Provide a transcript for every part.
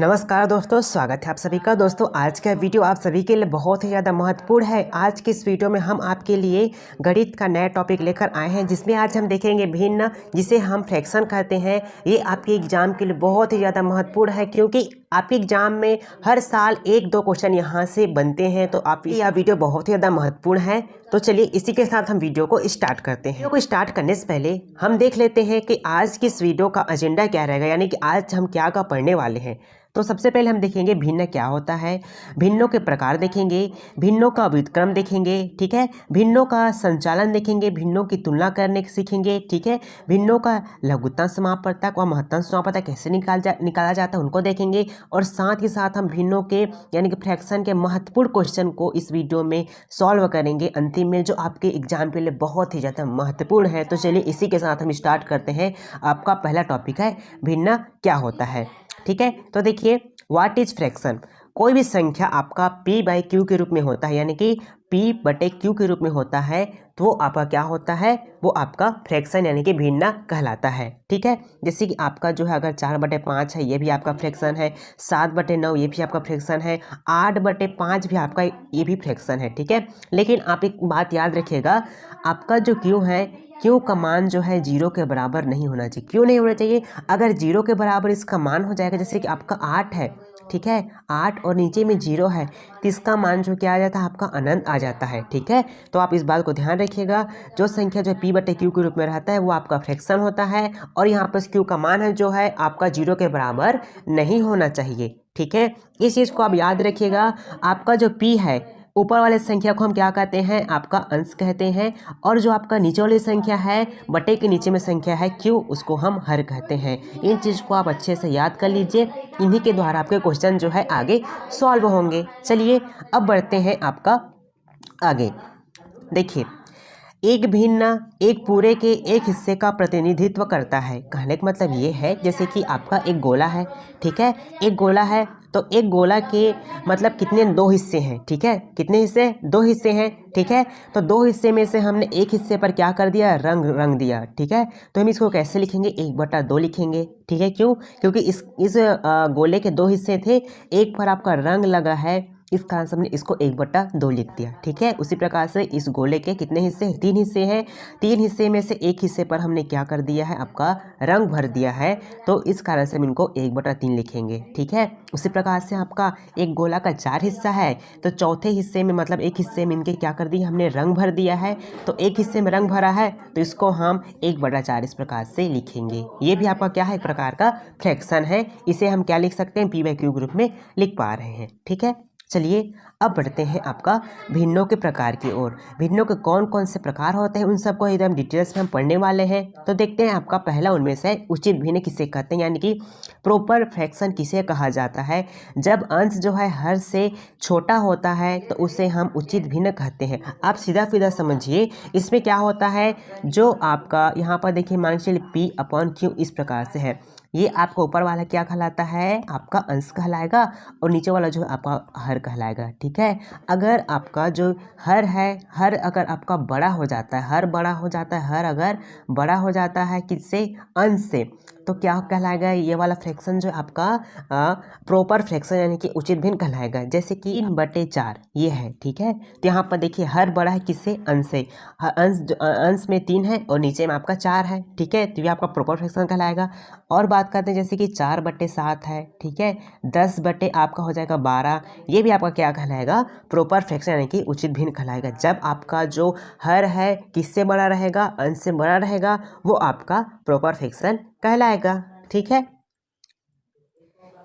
नमस्कार दोस्तों, स्वागत है आप सभी का। दोस्तों आज का वीडियो आप सभी के लिए बहुत ही ज़्यादा महत्वपूर्ण है। आज के इस वीडियो में हम आपके लिए गणित का नया टॉपिक लेकर आए हैं, जिसमें आज हम देखेंगे भिन्न, जिसे हम फ्रैक्शन कहते हैं। ये आपके एग्जाम के लिए बहुत ही ज़्यादा महत्वपूर्ण है, क्योंकि आपके एग्जाम में हर साल 1-2 क्वेश्चन यहाँ से बनते हैं। तो आप यह वीडियो बहुत ही ज़्यादा महत्वपूर्ण है। तो चलिए इसी के साथ हम वीडियो को स्टार्ट करते हैं। वीडियो को स्टार्ट करने से पहले हम देख लेते हैं कि आज की इस वीडियो का एजेंडा क्या रहेगा, यानी कि आज हम क्या पढ़ने वाले हैं। तो सबसे पहले हम देखेंगे भिन्न क्या होता है, भिन्नों के प्रकार देखेंगे, भिन्नों का व्युत्क्रम देखेंगे, ठीक है, भिन्नों का संचालन देखेंगे, भिन्नों की तुलना करने सीखेंगे, ठीक है, भिन्नों का लघुत्तम समापवर्तक और महत्तम समापवर्तक कैसे निकाला जाता है उनको देखेंगे। और साथ ही साथ हम भिन्नों के यानी कि फ्रैक्शन के महत्वपूर्ण क्वेश्चन को इस वीडियो में सॉल्व करेंगे अंतिम में, जो आपके एग्जाम के लिए बहुत ही ज़्यादा महत्वपूर्ण है। तो चलिए इसी के साथ हम स्टार्ट करते हैं। आपका पहला टॉपिक है भिन्न क्या होता है, ठीक है। तो देखिए, व्हाट इज फ्रैक्शन। कोई भी संख्या आपका p/q के रूप में होता है, यानी कि p/q के रूप में होता है, तो वो आपका क्या होता है, वो आपका फ्रैक्शन यानी कि भिन्न कहलाता है, ठीक है। जैसे कि आपका जो है अगर 4/5 है, ये भी आपका फ्रैक्शन है, 7/9 ये भी आपका फ्रैक्शन है, 8/5 भी आपका ये भी फ्रैक्शन है, ठीक है। लेकिन आप एक बात याद रखिएगा, आपका जो q है, क्यू का मान जो है 0 के बराबर नहीं होना चाहिए। क्यों नहीं होना चाहिए? अगर 0 के बराबर इसका मान हो जाएगा, जैसे कि आपका 8 है, ठीक है, 8 और नीचे में 0 है, तो इसका मान जो क्या आ जाता है, आपका अनंत आ जाता है, ठीक है। तो आप इस बात को ध्यान रखिएगा, जो संख्या जो p/q के रूप में रहता है वो आपका फ्रैक्शन होता है, और यहाँ पर q का मान है जो है आपका 0 के बराबर नहीं होना चाहिए, ठीक है। इस चीज़ को आप याद रखिएगा। आपका जो p है, ऊपर वाले संख्या को हम क्या कहते हैं, आपका अंश कहते हैं, और जो आपका नीचे वाली संख्या है, बटे के नीचे में संख्या है q, उसको हम हर कहते हैं। इन चीज़ को आप अच्छे से याद कर लीजिए, इन्हीं के द्वारा आपके क्वेश्चन जो है आगे सॉल्व होंगे। चलिए अब बढ़ते हैं आपका आगे। देखिए, एक भिन्न एक पूरे के एक हिस्से का प्रतिनिधित्व करता है। कहने का मतलब ये है, जैसे कि आपका एक गोला है, ठीक है, एक गोला है, तो एक गोला के मतलब कितने 2 हिस्से हैं, ठीक है, कितने हिस्से, 2 हिस्से हैं, ठीक है। तो 2 हिस्से में से हमने एक हिस्से पर क्या कर दिया, रंग दिया, ठीक है। तो हम इसको कैसे लिखेंगे, 1/2 लिखेंगे, ठीक है। क्यों? क्योंकि इस गोले के 2 हिस्से थे, एक पर आपका रंग लगा है, इस कारण से हमने इसको 1/2 लिख दिया, ठीक है। उसी प्रकार से इस गोले के कितने हिस्से हैं, 3 हिस्से हैं, 3 हिस्से में से एक हिस्से पर हमने क्या कर दिया है, आपका रंग भर दिया है, तो इस कारण से हम इनको 1/3 लिखेंगे, ठीक है। उसी प्रकार से आपका एक गोला का 4 हिस्सा है, तो चौथे हिस्से में मतलब एक हिस्से में इनके क्या कर दिया, हमने रंग भर दिया है, तो एक हिस्से में रंग भरा है, तो इसको हम 1/4 इस प्रकार से लिखेंगे। ये भी आपका क्या है, एक प्रकार का फ्रैक्शन है। इसे हम क्या लिख सकते हैं, p/q ग्रुप में लिख पा रहे हैं, ठीक है। चलिए अब बढ़ते हैं आपका भिन्नों के प्रकार की ओर। भिन्नों के कौन कौन से प्रकार होते हैं, उन सबको एकदम डिटेल्स में हम पढ़ने वाले हैं। तो देखते हैं, आपका पहला उनमें से उचित भिन्न किसे कहते हैं, यानी कि प्रॉपर फ्रैक्शन किसे कहा जाता है। जब अंश जो है हर से छोटा होता है तो उसे हम उचित भिन्न कहते हैं। आप सीधा समझिए, इसमें क्या होता है, जो आपका यहाँ पर देखिए, मान के चलिए p/q इस प्रकार से है, ये आपका ऊपर वाला क्या कहलाता है, आपका अंश कहलाएगा, और नीचे वाला जो आपका हर कहलाएगा, ठीक है। अगर आपका जो हर है, हर अगर आपका बड़ा हो जाता है, हर बड़ा हो जाता है, हर अगर बड़ा हो जाता है किससे, अंश से, तो क्या कहलाएगा, ये वाला फ्रैक्शन जो आपका प्रॉपर फ्रैक्शन यानी कि उचित भिन्न कहलाएगा। जैसे कि 3/4 ये है, ठीक है। तो यहाँ पर देखिए, हर बड़ा है किससे, अंश से, अंश में 3 है और नीचे में आपका 4 है, ठीक है, तो ये आपका प्रॉपर फ्रैक्शन कहलाएगा। और बात करते हैं, जैसे कि 4/7 है, ठीक है, 10 बटे आपका हो जाएगा 12, ये भी आपका क्या कहलाएगा, प्रॉपर फ्रैक्शन यानी कि उचित भिन्न कहलाएगा। जब आपका जो हर है किससे बड़ा रहेगा, अंश से बड़ा रहेगा, वो आपका प्रॉपर फ्रैक्शन कहलाएगा, ठीक है।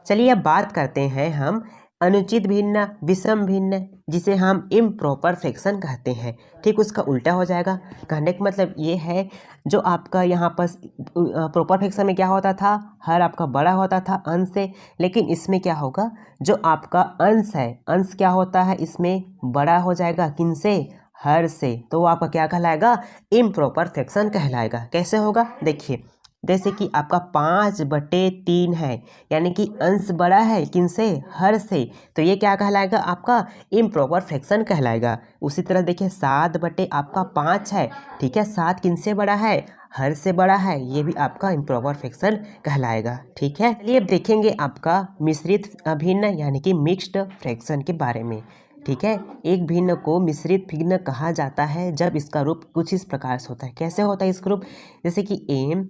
चलिए अब बात करते हैं हम अनुचित भिन्न, विषम भिन्न, जिसे हम इम्प्रॉपर फ्रैक्शन कहते हैं, ठीक, उसका उल्टा हो जाएगा। कहने का मतलब ये है, जो आपका यहाँ पर प्रॉपर फ्रैक्शन में क्या होता था, हर आपका बड़ा होता था अंश से, लेकिन इसमें क्या होगा, जो आपका अंश है, अंश क्या होता है, इसमें बड़ा हो जाएगा, किनसे, हर से, तो वो आपका क्या कहलाएगा, इम्प्रॉपर फ्रैक्शन कहलाएगा। कैसे होगा, देखिए, जैसे कि आपका 5/3 है, यानी कि अंश बड़ा है किनसे, हर से, तो ये क्या कहलाएगा, आपका इम्प्रॉपर फ्रैक्शन कहलाएगा। उसी तरह देखिए 7/5 है, ठीक है, 7 किनसे बड़ा है, हर से बड़ा है, ये भी आपका इम्प्रॉपर फ्रैक्शन कहलाएगा। ठीक है, चलिए अब देखेंगे आपका मिश्रित भिन्न यानी कि मिक्स्ड फ्रैक्शन के बारे में। ठीक है, एक भिन्न को मिश्रित भिन्न कहा जाता है जब इसका रूप कुछ इस प्रकार से होता है। कैसे होता है इसका रूप, जैसे कि एम,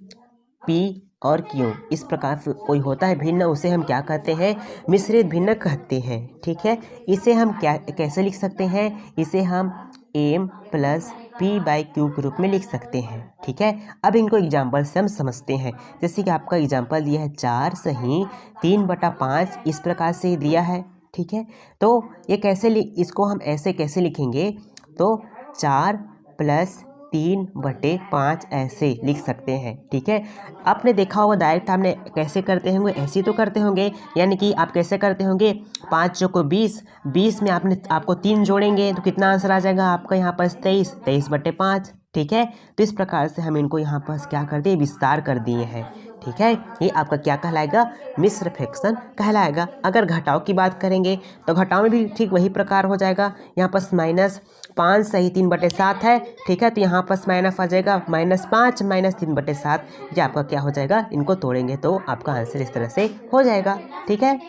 पी और क्यू, इस प्रकार से कोई होता है भिन्न, उसे हम क्या कहते हैं, मिश्रित भिन्न कहते हैं। ठीक है, इसे हम क्या कैसे लिख सकते हैं, इसे हम एम प्लस P/Q के रूप में लिख सकते हैं। ठीक है, अब इनको एग्जाम्पल से हम समझते हैं। जैसे कि आपका एग्जाम्पल दिया है 4 सही 3/5, इस प्रकार से दिया है। ठीक है, तो ये कैसे इसको हम ऐसे कैसे लिखेंगे, तो 4 + 3/5 ऐसे लिख सकते हैं। ठीक है, आपने देखा होगा डायरेक्ट आपने कैसे करते होंगे, ऐसे ही तो करते होंगे, यानी कि आप कैसे करते होंगे, 5 चौको 20, 20 में आपको 3 जोड़ेंगे तो कितना आंसर आ जाएगा आपका यहाँ पर 23, 23/5। ठीक है, तो इस प्रकार से हम इनको यहाँ पर क्या कर दिए, विस्तार कर दिए हैं। ठीक है, ये आपका क्या कहलाएगा, मिश्र फ्रैक्शन कहलाएगा। अगर घटाव की बात करेंगे तो घटाव में भी ठीक वही प्रकार हो जाएगा। यहाँ पर -5 सही 3/7 है। ठीक है, तो यहाँ पर माइनस आ जाएगा -5 - 3/7, ये आपका क्या हो जाएगा, इनको तोड़ेंगे तो आपका आंसर इस तरह से हो जाएगा। ठीक है,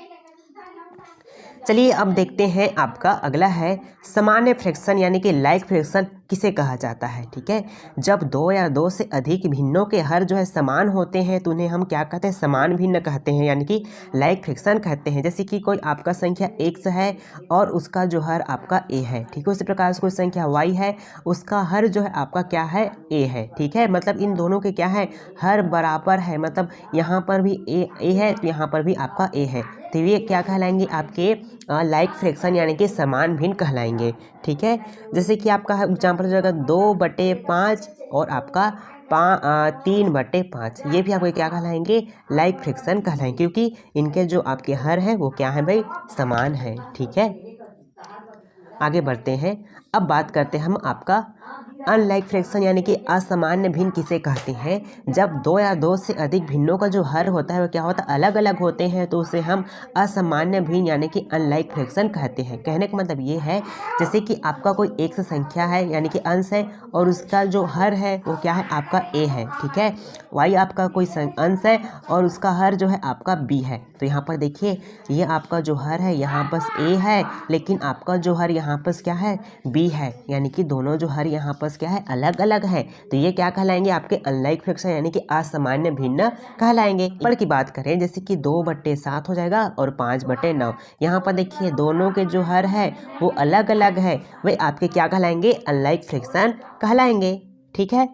चलिए अब देखते हैं आपका अगला है सामान्य फ्रैक्शन यानी कि लाइक फ्रैक्शन किसे कहा जाता है। ठीक है, जब 2 या 2 से अधिक भिन्नों के हर जो है समान होते हैं तो उन्हें हम क्या कहते हैं, समान भिन्न कहते हैं, यानी कि लाइक फ्रैक्शन कहते हैं। जैसे कि कोई आपका संख्या x है और उसका जो हर आपका a है। ठीक है, उसी प्रकार से कोई संख्या y है, उसका हर जो है आपका क्या है, a है। ठीक है, मतलब इन दोनों के क्या है, हर बराबर है, मतलब यहाँ पर भी a है तो यहाँ पर भी आपका a है, तो ये क्या कहलाएंगे, आपके लाइक फ्रैक्शन यानी कि समान भिन्न कहलाएंगे। ठीक है, जैसे कि आपका एग्जाम्पल हो जाएगा 2/5 और आपका 3/5, ये भी आपको क्या कहलाएंगे, लाइक फ्रैक्शन कहलाएंगे, क्योंकि इनके जो आपके हर हैं वो क्या है भाई, समान है। ठीक है, आगे बढ़ते हैं। अब बात करते हैं हम आपका अनलाइक फ्रैक्शन यानी कि असामान्य भिन्न किसे कहते हैं, जब 2 या 2 से अधिक भिन्नों का जो हर होता है वो क्या होता है, अलग अलग होते हैं, तो उसे हम असामान्य भिन्न यानी कि अनलाइक फ्रैक्शन कहते हैं। कहने का मतलब ये है, जैसे कि आपका कोई एक से संख्या है यानी कि अंश है और उसका जो हर है वो क्या है, आपका a है। ठीक है, y आपका कोई अंश है और उसका हर जो है आपका b है, तो यहाँ पर देखिए ये आपका जो हर है यहाँ पर a है, लेकिन आपका जो हर यहाँ पर क्या है, b है, यानी कि दोनों जो हर यहाँ पर क्या है, अलग अलग है, तो ये क्या कहलाएंगे, आपके अनलाइक फ्रैक्शन यानी कि असामान्य भिन्न कहलाएंगे। पर की बात करें जैसे कि 2/7 हो जाएगा और 5/9, यहाँ पर देखिए दोनों के जो हर है वो अलग अलग है, वे आपके क्या कहलाएंगे, अनलाइक फ्रैक्शन कहलाएंगे। ठीक है,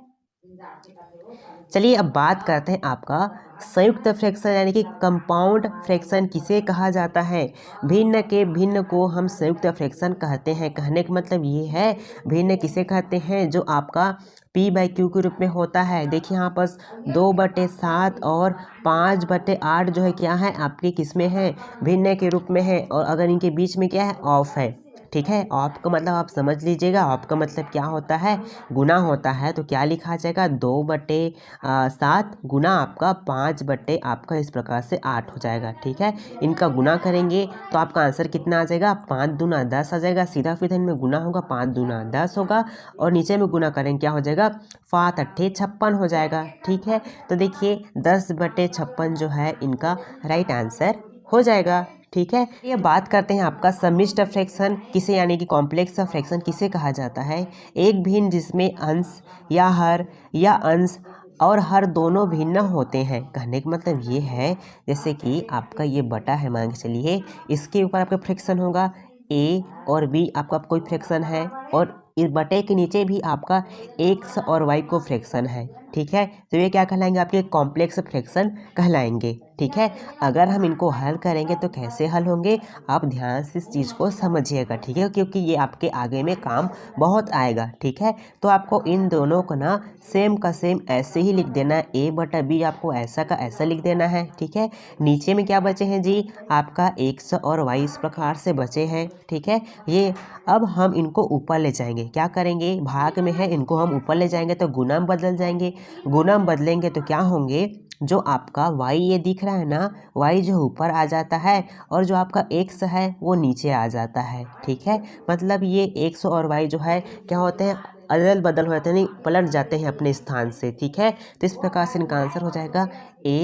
चलिए अब बात करते हैं आपका संयुक्त फ्रैक्शन यानी कि कंपाउंड फ्रैक्शन किसे कहा जाता है। भिन्न के भिन्न को हम संयुक्त फ्रैक्शन कहते हैं। कहने का मतलब ये है, भिन्न किसे कहते हैं, जो आपका P/Q के रूप में होता है। देखिए यहाँ पर 2/7 और 5/8 जो है क्या है, आपके किस में है, भिन्न के रूप में है, और अगर इनके बीच में क्या है, ऑफ है। ठीक है, ऑफ का मतलब आप समझ लीजिएगा, ऑफ का मतलब क्या होता है, गुना होता है, तो क्या लिखा जाएगा, 2/7 गुना आपका 5/ आपका इस प्रकार से 8 हो जाएगा। ठीक है, इनका गुना करेंगे तो आपका आंसर कितना आ जाएगा, 5 दूना 10 आ जाएगा, सीधा फिर इनमें गुना होगा, 5 दूना 10 होगा, और नीचे में गुना करेंगे क्या हो जाएगा, 5 अट्ठे 56 हो जाएगा। ठीक है, तो देखिए 10/56 जो है इनका राइट आंसर हो जाएगा। ठीक है, ये बात करते हैं आपका सम्मिश्र फ्रैक्शन किसे यानी कि कॉम्प्लेक्स फ्रैक्शन किसे कहा जाता है। एक भिन्न जिसमें अंश या हर या अंश और हर दोनों भिन्न होते हैं। कहने का मतलब ये है, जैसे कि आपका ये बटा है, मान के चलिए इसके ऊपर आपका फ्रैक्शन होगा, a और b आपका कोई फ्रैक्शन है, और इस बटे के नीचे भी आपका x और y को फ्रैक्शन है। ठीक है, तो ये क्या कहलाएंगे, आपके कॉम्प्लेक्स फ्रैक्शन कहलाएंगे। ठीक है, अगर हम इनको हल करेंगे तो कैसे हल होंगे, आप ध्यान से इस चीज़ को समझिएगा। ठीक है, क्योंकि ये आपके आगे में काम बहुत आएगा। ठीक है, तो आपको इन दोनों को ना सेम का सेम ऐसे ही लिख देना है, a/b आपको ऐसा का ऐसा लिख देना है। ठीक है, नीचे में क्या बचे हैं जी, आपका x और y इस प्रकार से बचे हैं। ठीक है, ये अब हम इनको ऊपर ले जाएंगे, क्या करेंगे, भाग में है, इनको हम ऊपर ले जाएंगे तो गुना में बदल जाएंगे, गुना में बदलेंगे तो क्या होंगे, जो आपका y ये दिख रहा है ना, y जो ऊपर आ जाता है और जो आपका x है वो नीचे आ जाता है। ठीक है, मतलब ये x और y जो है क्या होते हैं, अदल बदल हो जाते हैं, नहीं पलट जाते हैं अपने स्थान से। ठीक है, तो इस प्रकार से इनका आंसर हो जाएगा a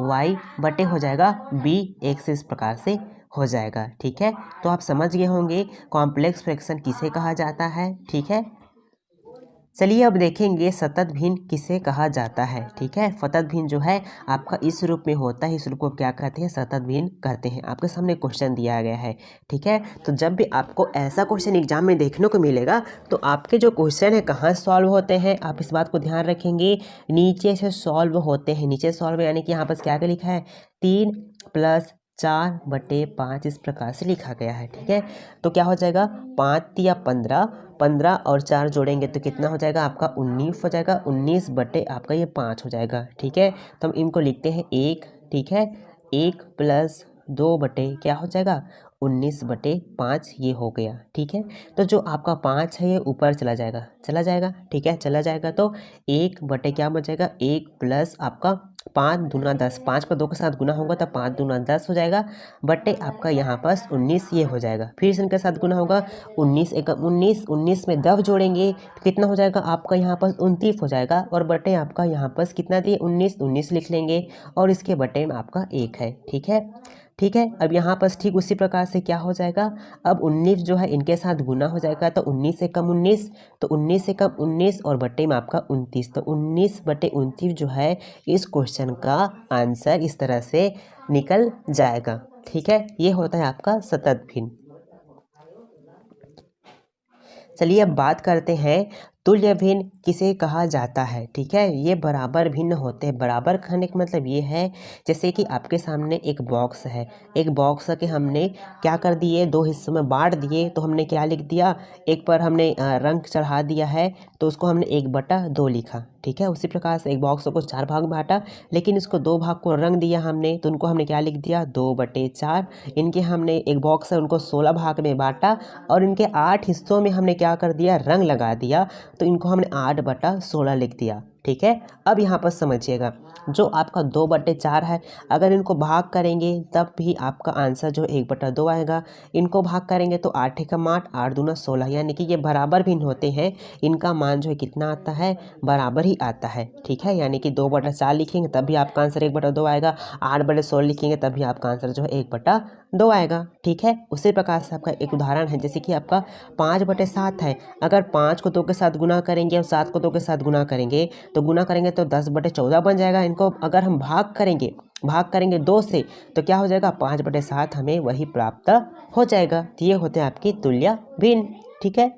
y बटे हो जाएगा b x, इस प्रकार से हो जाएगा। ठीक है, तो आप समझ गए होंगे कॉम्प्लेक्स फ्रैक्शन किसे कहा जाता है। ठीक है, चलिए अब देखेंगे सतत भिन्न किसे कहा जाता है। ठीक है, सतत भिन्न जो है आपका इस रूप में होता है, इस रूप को क्या कहते हैं, सतत भिन्न कहते हैं। आपके सामने क्वेश्चन दिया गया है। ठीक है, तो जब भी आपको ऐसा क्वेश्चन एग्जाम में देखने को मिलेगा तो आपके जो क्वेश्चन है कहाँ सॉल्व होते हैं, आप इस बात को ध्यान रखेंगे, नीचे से सॉल्व होते हैं। नीचे सॉल्व यानी कि यहाँ पर क्या लिखा है, 3 + 4/5 इस प्रकार से लिखा गया है। ठीक है, तो क्या हो जाएगा, 5 या 15, 15 और 4 जोड़ेंगे तो कितना हो जाएगा आपका 19 हो जाएगा, 19 बटे आपका ये 5 हो जाएगा। ठीक है, तो हम इनको लिखते हैं 1। ठीक है, 1 + 2 बटे क्या हो जाएगा 19/5 ये हो गया। ठीक है, तो जो आपका 5 है ये ऊपर चला जाएगा, चला जाएगा। ठीक है, चला जाएगा तो 1 बटे क्या बचेगा, 1 प्लस आपका 5 दूना 10, 5 का 2 के साथ गुना होगा तो 5 दूना 10 हो जाएगा, बटे आपका यहाँ पास 19 ये हो जाएगा। फिर से इनके साथ गुना होगा, 19 × 19, 19 में 10 जोड़ेंगे तो कितना हो जाएगा आपका यहाँ पास 29 हो जाएगा, और बटे आपका यहाँ पास कितना दिए 19, 19 लिख लेंगे और इसके बटे में आपका 1 है। ठीक है, ठीक है, अब यहाँ पर ठीक उसी प्रकार से क्या हो जाएगा, अब 19 जो है इनके साथ गुना हो जाएगा तो 19 से कम 19, तो 19 से कम 19 और बटे में आपका 29, तो 19/29 जो है इस क्वेश्चन का आंसर इस तरह से निकल जाएगा। ठीक है, ये होता है आपका सतत भिन्न। चलिए अब बात करते हैं तुल्य भिन्न किसे कहा जाता है। ठीक है, ये बराबर भिन्न होते हैं। बराबर कहने का मतलब ये है जैसे कि आपके सामने एक बॉक्स है, एक बॉक्स के हमने क्या कर दिए, 2 हिस्सों में बांट दिए, तो हमने क्या लिख दिया, एक पर हमने रंग चढ़ा दिया है तो उसको हमने 1/2 लिखा। ठीक है, उसी प्रकार से एक बॉक्स को 4 भाग में बांटा, लेकिन इसको 2 भाग को रंग दिया हमने तो उनको हमने क्या लिख दिया 2/4। इनके हमने एक बॉक्स है उनको 16 भाग में बांटा और इनके 8 हिस्सों में हमने क्या कर दिया, रंग लगा दिया, तो इनको हमने 8/16 लिख दिया। ठीक है, अब यहाँ पर समझिएगा जो आपका 2/4 है, अगर इनको भाग करेंगे तब भी आपका आंसर जो 1/2 आएगा। इनको भाग करेंगे तो 8 × 8, 8 दूना 16, यानी कि ये बराबर भिन्न होते हैं। इनका मान जो है कितना आता है, बराबर ही आता है। ठीक है, यानी कि 2/4 लिखेंगे तब भी आपका आंसर 1/2 आएगा, 8/16 लिखेंगे तब भी आपका आंसर जो है 1/2 आएगा। ठीक है, उसी प्रकार से आपका एक उदाहरण है जैसे कि आपका 5/7 है, अगर 5 को 2 के साथ गुना करेंगे और 7 को 2 के साथ गुना करेंगे तो गुना करेंगे तो 10/14 बन जाएगा। इनको अगर हम भाग करेंगे 2 से तो क्या हो जाएगा 5/7 हमें वही प्राप्त हो जाएगा। तो ये होते हैं आपकी तुल्य भिन्न। ठीक है,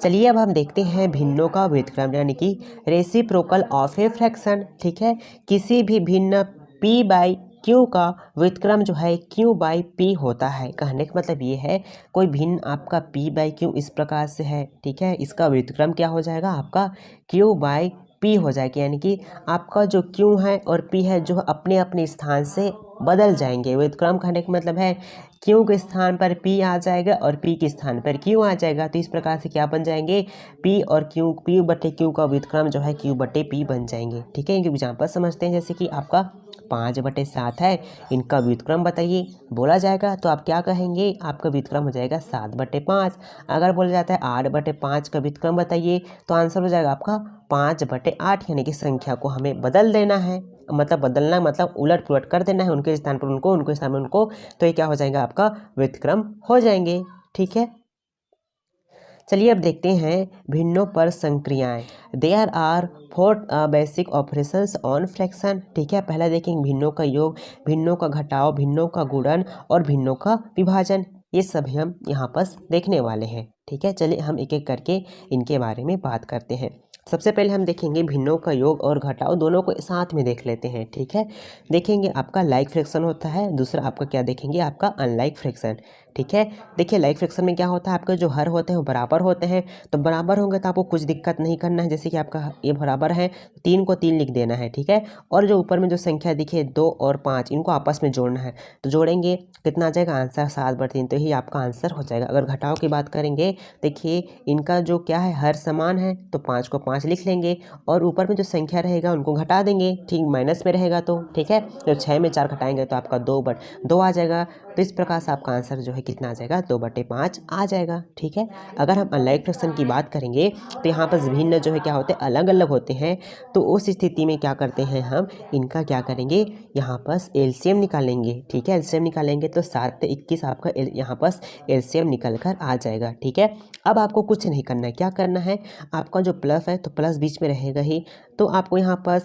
चलिए अब हम देखते हैं भिन्नों का व्युत्क्रम यानी कि रेसिप्रोकल ऑफ ए फ्रैक्शन। ठीक है, किसी भी भिन्न p/q का व्युत्क्रम जो है q/p होता है। कहने का मतलब ये है कोई भिन्न आपका p/q इस प्रकार से है। ठीक है, इसका व्युत्क्रम क्या हो जाएगा आपका q/p हो जाएगा, यानी कि आपका जो q है और p है जो अपने अपने स्थान से बदल जाएंगे। व्युत्क्रम कहने का मतलब है q के स्थान पर p आ जाएगा और p के स्थान पर q आ जाएगा, तो इस प्रकार से क्या बन जाएंगे p और q, p/q का व्युत्क्रम जो है q/p बन जाएंगे। ठीक है, एग्जाम्पल समझते हैं जैसे कि आपका 5/7 है, इनका व्युत्क्रम बताइए बोला जाएगा तो आप क्या कहेंगे, आपका व्युत्क्रम हो जाएगा 7/5। अगर बोला जाता है 8/5 का व्युत्क्रम बताइए तो आंसर हो जाएगा आपका 5/8, यानी कि संख्या को हमें बदल देना है, मतलब बदलना मतलब उलट पुलट कर देना है, उनके स्थान पर उनको, उनके स्थान पर उनको, तो ये क्या हो जाएगा आपका व्युत्क्रम हो जाएंगे। ठीक है, चलिए अब देखते हैं भिन्नों पर संक्रियाएं। There are 4 basic operations on fraction. ठीक है, पहला देखेंगे भिन्नों का योग, भिन्नों का घटाव, भिन्नों का गुणन और भिन्नों का विभाजन, ये सभी हम यहाँ पर देखने वाले हैं। ठीक है, चलिए हम एक एक करके इनके बारे में बात करते हैं। सबसे पहले हम देखेंगे भिन्नों का योग और घटाव, दोनों को साथ में देख लेते हैं। ठीक है, देखेंगे आपका लाइक फ्रैक्शन होता है, दूसरा आपका क्या देखेंगे आपका अनलाइक फ्रैक्शन। ठीक है। देखिए लाइक फ्रैक्शन में क्या होता है, आपके जो हर होते हैं वो बराबर होते हैं, तो बराबर होंगे तो आपको कुछ दिक्कत नहीं करना है। जैसे कि आपका ये बराबर है, 3 को 3 लिख देना है, ठीक है। और जो ऊपर में जो संख्या दिखे 2 और 5, इनको आपस में जोड़ना है, तो जोड़ेंगे कितना आ जाएगा आंसर 7/3, तो यही आपका आंसर हो जाएगा। अगर घटाव की बात करेंगे, देखिए इनका जो क्या है हर समान है, तो 5 को 5 लिख लेंगे और ऊपर में जो संख्या रहेगा उनको घटा देंगे, ठीक माइनस में रहेगा तो, ठीक है। तो 6 में 4 घटाएंगे तो आपका 2 आ जाएगा। तो इस प्रकार से आपका आंसर जो है कितना आ जाएगा, 2/5 आ जाएगा, ठीक है। अगर हम अनलाइक फ्रैक्शन की बात करेंगे तो यहाँ पर भिन्न जो है क्या होते हैं, अलग अलग होते हैं। तो उस स्थिति में क्या करते हैं, हम इनका क्या करेंगे, यहाँ पर एलसीएम निकालेंगे, ठीक है। एलसीएम निकालेंगे तो 7 से 21 आपका यहाँ पर एलसीएम निकल कर आ जाएगा, ठीक है। अब आपको कुछ नहीं करना है, क्या करना है, आपका जो प्लस है तो प्लस बीच में रहेगा ही, तो आपको यहाँ पर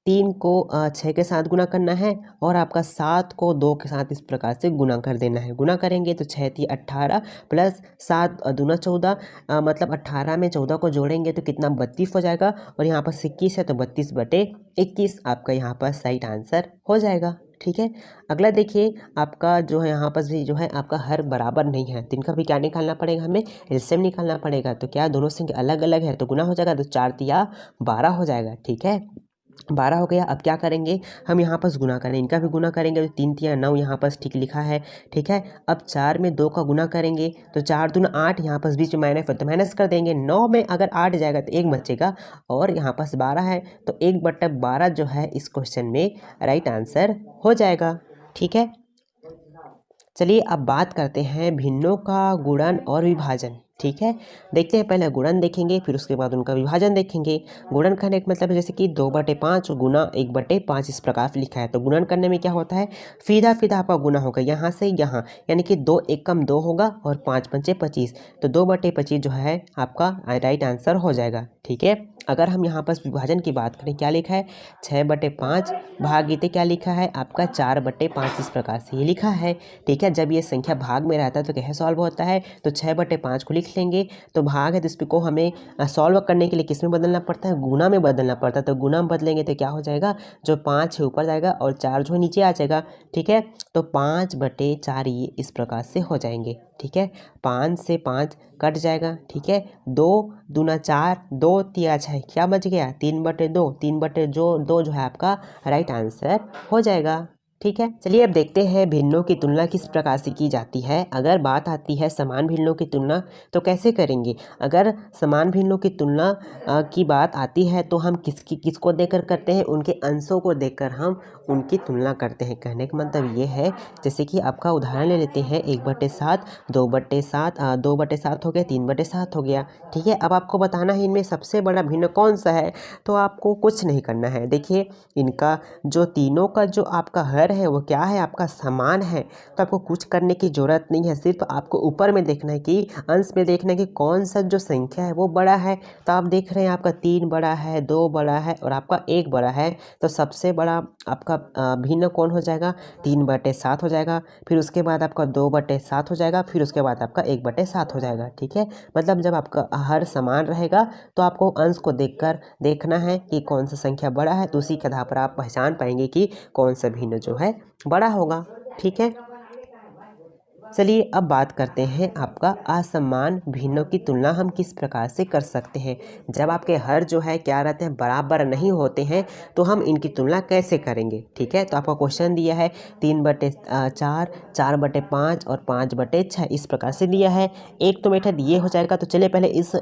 3 को 6 के साथ गुना करना है और आपका 7 को 2 के साथ इस प्रकार से गुना कर देना है। गुना करेंगे तो 6 × 18 प्लस 7 दूना 14, मतलब 18 में 14 को जोड़ेंगे तो कितना 32 हो जाएगा। और यहाँ पर 21 है तो 32/21 आपका यहाँ पर सही आंसर हो जाएगा, ठीक है। अगला देखिए आपका जो है यहाँ पर भी जो है आपका हर बराबर नहीं है, तो इनका भी क्या निकालना पड़ेगा, हमें एलसीएम निकालना पड़ेगा। तो क्या दोनों संख्या अलग अलग है तो गुना हो जाएगा, तो 4 × 12 हो जाएगा, ठीक है। 12 हो गया। अब क्या करेंगे, हम यहाँ पर गुना करें, इनका भी गुना करेंगे तो 3 × 9 यहाँ पर ठीक लिखा है, ठीक है। अब 4 में 2 का गुना करेंगे तो 4 दूना 8, यहाँ पर बीच में माइनस है तो माइनस कर देंगे। 9 में अगर 8 जाएगा तो 1 बचेगा और यहाँ पर 12 है तो 1/12 जो है इस क्वेश्चन में राइट आंसर हो जाएगा, ठीक है। चलिए अब बात करते हैं भिन्नों का गुणन और विभाजन, ठीक है। देखते हैं, पहले गुणन देखेंगे फिर उसके बाद उनका विभाजन देखेंगे। गुणन करने का मतलब है जैसे कि 2/5 गुना 1/5 इस प्रकार से लिखा है। तो गुणन करने में क्या होता है, सीधा सीधा आपका गुना होगा यहाँ से यहाँ, यानी कि 2 × 1 = 2 होगा और 5 × 5 = 25, तो 2/25 जो है आपका राइट आंसर हो जाएगा, ठीक है। अगर हम यहाँ पर विभाजन की बात करें, क्या लिखा है 6/5 भागित क्या लिखा है आपका 4/5 इस प्रकार से ये लिखा है, ठीक है। जब ये संख्या भाग में रहता है तो कैसे सॉल्व होता है, तो 6/5 को लिख लेंगे, तो भाग है तो इसको हमें सॉल्व करने के लिए किस में बदलना पड़ता है, गुना में बदलना पड़ता है। तो गुना में बदलेंगे तो क्या हो जाएगा, जो 5 है ऊपर जाएगा और 4 जो है नीचे आ जाएगा, ठीक है। तो 5/4 ये इस प्रकार से हो जाएंगे, ठीक है। 5 से 5 कट जाएगा, ठीक है। 2 दूना 4, 2 × 6 क्या बच गया 3/2, 3/2 जो है आपका राइट आंसर हो जाएगा, ठीक है। चलिए अब देखते हैं भिन्नों की तुलना किस प्रकार से की जाती है। अगर बात आती है समान भिन्नों की तुलना तो कैसे करेंगे। अगर समान भिन्नों की तुलना की बात आती है तो हम किसको देखकर करते हैं, उनके अंशों को देखकर हम उनकी तुलना करते हैं। कहने का मतलब ये है, जैसे कि आपका उदाहरण ले लेते हैं 1/7, 2/7, 2/7 हो गया, 3/7 हो गया, ठीक है। अब आपको बताना है इनमें सबसे बड़ा भिन्न कौन सा है, तो आपको कुछ नहीं करना है। देखिए इनका जो तीनों का जो आपका हर है वो क्या है आपका समान है, तो आपको कुछ करने की ज़रूरत नहीं है। सिर्फ आपको ऊपर में देखना है कि अंश में देखना है कि कौन सा जो संख्या है वो बड़ा है। तो आप देख रहे हैं आपका 3 बड़ा है, 2 बड़ा है और आपका 1 बड़ा है, तो सबसे बड़ा आपका भिन्न कौन हो जाएगा, 3/7 हो जाएगा। फिर उसके बाद आपका 2/7 हो जाएगा, फिर उसके बाद आपका 1/7 हो जाएगा, ठीक है। मतलब जब आपका हर समान रहेगा तो आपको अंश को देखकर देखना है कि कौन सा संख्या बड़ा है, तो उसी के आधार पर आप पहचान पाएंगे कि कौन सा भिन्न जो है बड़ा होगा, ठीक है। चलिए अब बात करते हैं आपका असमान भिन्नों की तुलना हम किस प्रकार से कर सकते हैं। जब आपके हर जो है क्या रहते हैं बराबर नहीं होते हैं तो हम इनकी तुलना कैसे करेंगे, ठीक है। तो आपका क्वेश्चन दिया है 3/4, 4/5 और 5/6 इस प्रकार से दिया है। एक तो मेथड ये हो जाएगा, तो चलिए पहले इस